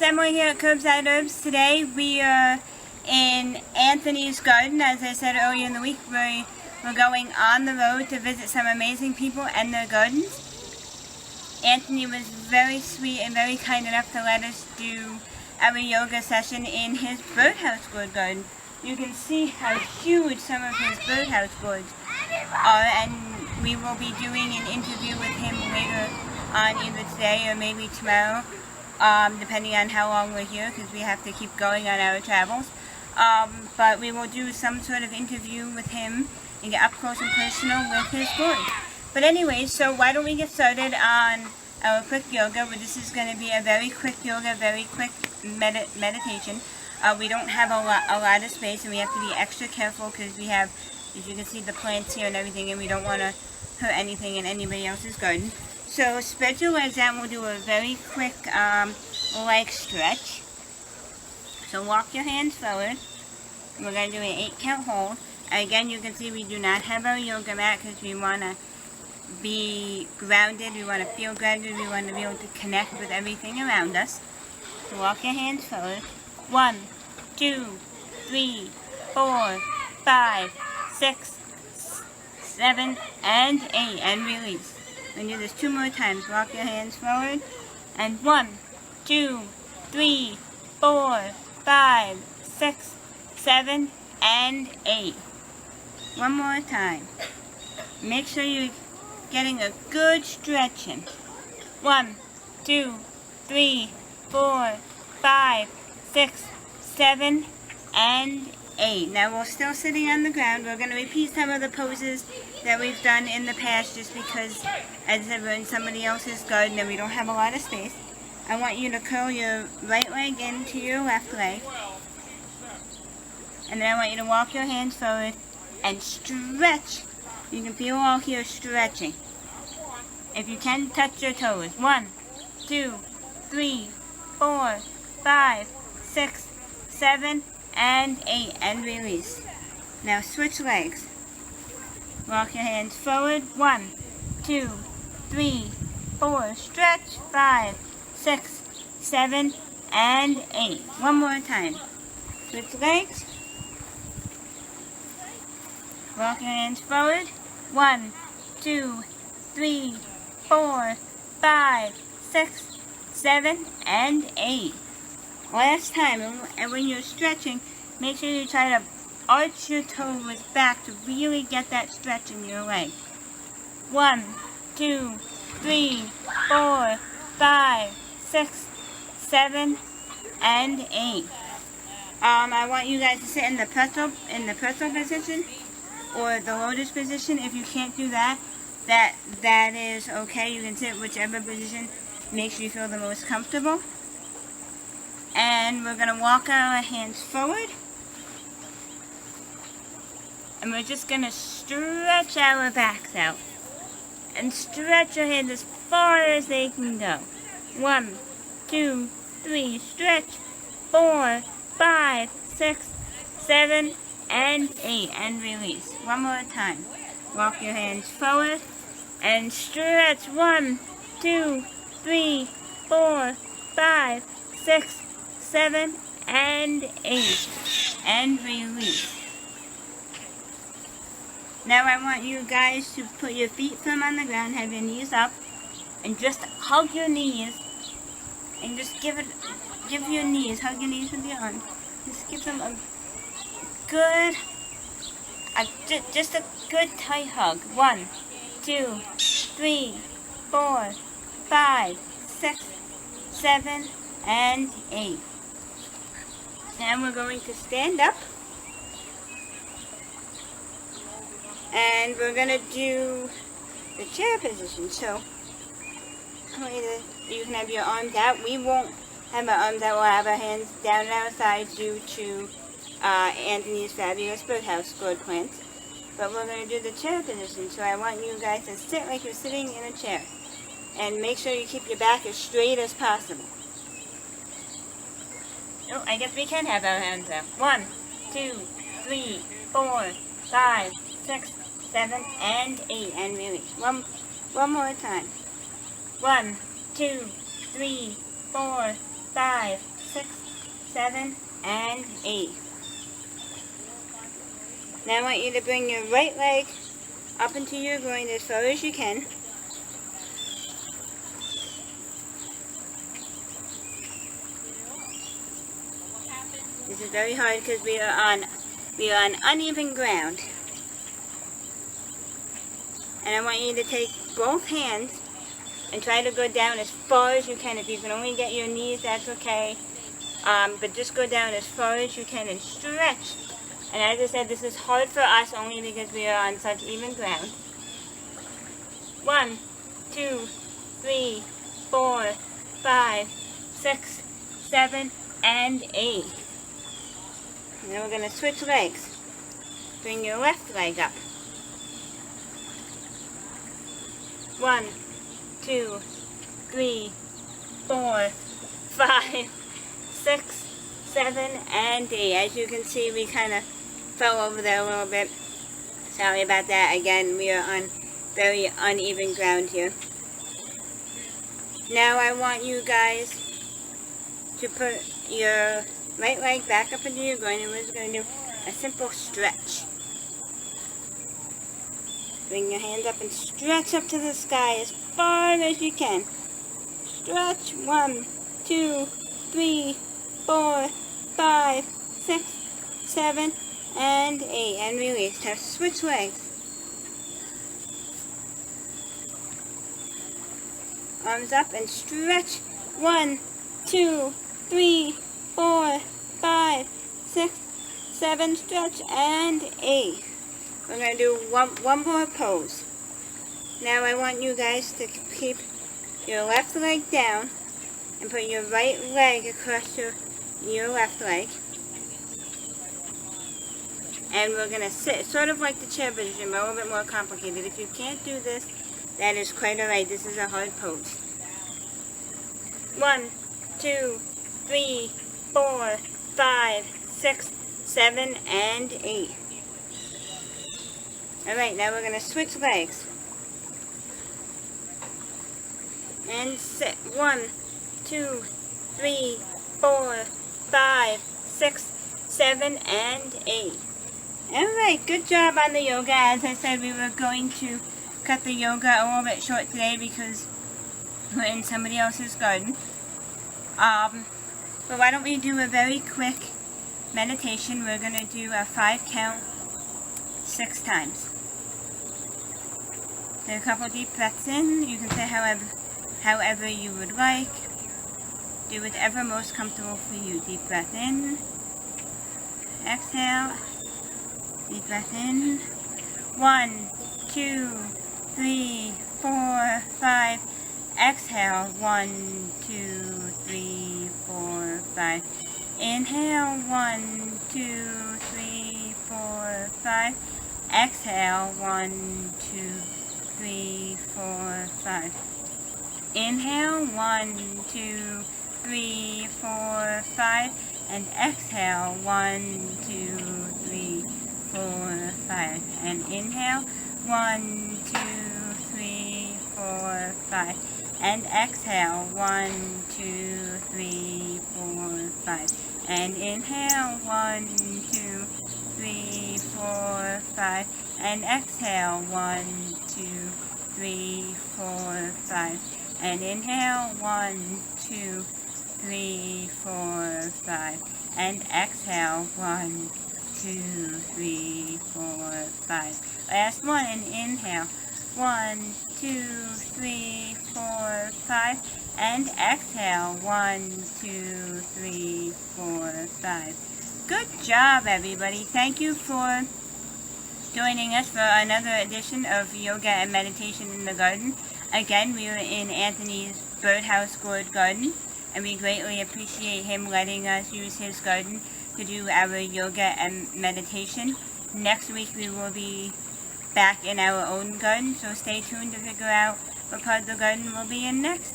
it's Emily here at Curbside Herbs. Today we are in Anthony's garden. As I said earlier in the week, we're going on the road to visit some amazing people and their gardens. Anthony was very sweet and very kind enough to let us do our yoga session in his birdhouse gourd garden. You can see how huge some of his birdhouse gourds are, and we will be doing an interview with him later on, either today or maybe tomorrow, depending on how long we're here, because we have to keep going on our travels. But we will do some sort of interview with him and get up close and personal with his gourd. But anyway, so why don't we get started on our quick yoga? Well, this is going to be a very quick yoga, very quick meditation. We don't have a lot of space, and we have to be extra careful because we have, as you can see, the plants here and everything, and we don't want to hurt anything in anybody else's garden. So spread your legs out, and we'll do a very quick leg stretch. So walk your hands forward. We're going to do an 8-count hold. Again, you can see we do not have our yoga mat because we want to be grounded. We want to feel grounded. We want to be able to connect with everything around us. So walk your hands forward. 1, 2, 3, 4, 5, 6, 7, and 8, and release. We're going to do this 2 more times. Walk your hands forward. And 1, 2, 3, 4, 5, 6, 7, and 8. One more time. Make sure you're getting a good stretching. 1, 2, 3, 4, 5, 6, 7, and 8. Now we're still sitting on the ground. We're going to repeat some of the poses that we've done in the past just because, as I said, we're in somebody else's garden and we don't have a lot of space. I want you to curl your right leg into your left leg. And then I want you to walk your hands forward and stretch. You can feel all here stretching. If you can, touch your toes. 1, 2, 3, 4, 5, 6, 7, and 8, and release. Now switch legs. Walk your hands forward. 1, 2, 3, 4, stretch. 5, 6, 7, and 8. One more time. Switch legs. Walk your hands forward. 1, 2, 3, 4, 5, 6, 7, and 8. Last time, and when you're stretching, make sure you try to arch your toes back to really get that stretch in your leg. 1, 2, 3, 4, 5, 6, 7, and 8. I want you guys to sit in the pretzel position or the lotus position. If you can't do that, that is okay. You can sit whichever position makes you feel the most comfortable. And we're going to walk our hands forward. And we're just going to stretch our backs out. And stretch your hands as far as they can go. 1, 2, 3, stretch. 4, 5, 6, 7, and 8. And release. One more time. Walk your hands forward. And stretch. 1, 2, 3, 4, 5, 6, 7, and 8, and release. Now I want you guys to put your feet firm on the ground, have your knees up, and just hug your knees, and just hug your knees with your arms. Just give them a good, just a good tight hug. 1, 2, 3, 4, 5, 6, 7, and 8. Now we're going to stand up, and we're going to do the chair position. So you can have your arms out. We won't have our arms out. We'll have our hands down at our sides due to Anthony's fabulous birdhouse gourd plants. But we're going to do the chair position. So I want you guys to sit like you're sitting in a chair, and make sure you keep your back as straight as possible. Oh, I guess we can have our hands up. 1, 2, 3, 4, 5, 6, 7, and 8, and release. One more time. 1, 2, 3, 4, 5, 6, 7, and 8. Now I want you to bring your right leg up into your groin as far as you can. This is very hard because we are on uneven ground. And I want you to take both hands and try to go down as far as you can. If you can only get your knees, that's okay. But just go down as far as you can and stretch. And as I said, this is hard for us only because we are on such even ground. 1, 2, 3, 4, 5, 6, 7, and 8. And then we're going to switch legs. Bring your left leg up. 1, 2, 3, 4, 5, 6, 7, and 8. As you can see, we kind of fell over there a little bit. Sorry about that. Again, we are on very uneven ground here. Now I want you guys to put your right leg back up into your groin, and we're just going to do a simple stretch. Bring your hands up and stretch up to the sky as far as you can. Stretch. 1, 2, 3, 4, 5, 6, 7, and 8. And release. Now switch legs. Arms up and stretch. 1, 2, 3, 4, 5, 6, 7, stretch, and 8. We're going to do one more pose. Now I want you guys to keep your left leg down and put your right leg across your left leg. And we're going to sit, sort of like the chair position, but a little bit more complicated. If you can't do this, that is quite alright. This is a hard pose. 1, 2, 3, 4, 5, 6, 7, and 8. Alright, now we're going to switch legs. And sit. 1, 2, 3, 4, 5, 6, 7, and 8. Alright, good job on the yoga. As I said, we were going to cut the yoga a little bit short today because we're in somebody else's garden. But why don't we do a very quick meditation? We're going to do a 5 count 6 times. Take a couple deep breaths in. You can say however you would like. Do whatever most comfortable for you. Deep breath in. Exhale. Deep breath in. 1, 2, 3, 4, 5. Exhale. 1, 2, 3, 4, 5. Inhale. 1, 2, 3, 4, 5. Exhale. 1, 2, 3, 4, 5. Inhale. 1, 2, 3, 4, 5. And exhale. 1, 2, 3, 4, 5. And inhale. 1, 2, 3, 4, 5. And exhale. 1, 2, 3, 4, 5. And inhale. 1, 2, 3, 4, 5. And exhale. 1, 2, 3, 4, 5. And inhale. 1, 2, 3, 4, 5. And exhale. 1, 2, 3, 4, 5. Last one, and inhale. 1, 2, 3, 4, 5. And exhale. 1, 2, 3, 4, 5. Good job, everybody. Thank you for joining us for another edition of Yoga and Meditation in the Garden. Again, we are in Anthony's birdhouse gourd garden, and we greatly appreciate him letting us use his garden to do our yoga and meditation. Next week we will be back in our own garden, so stay tuned to figure out what part of the garden we'll be in next.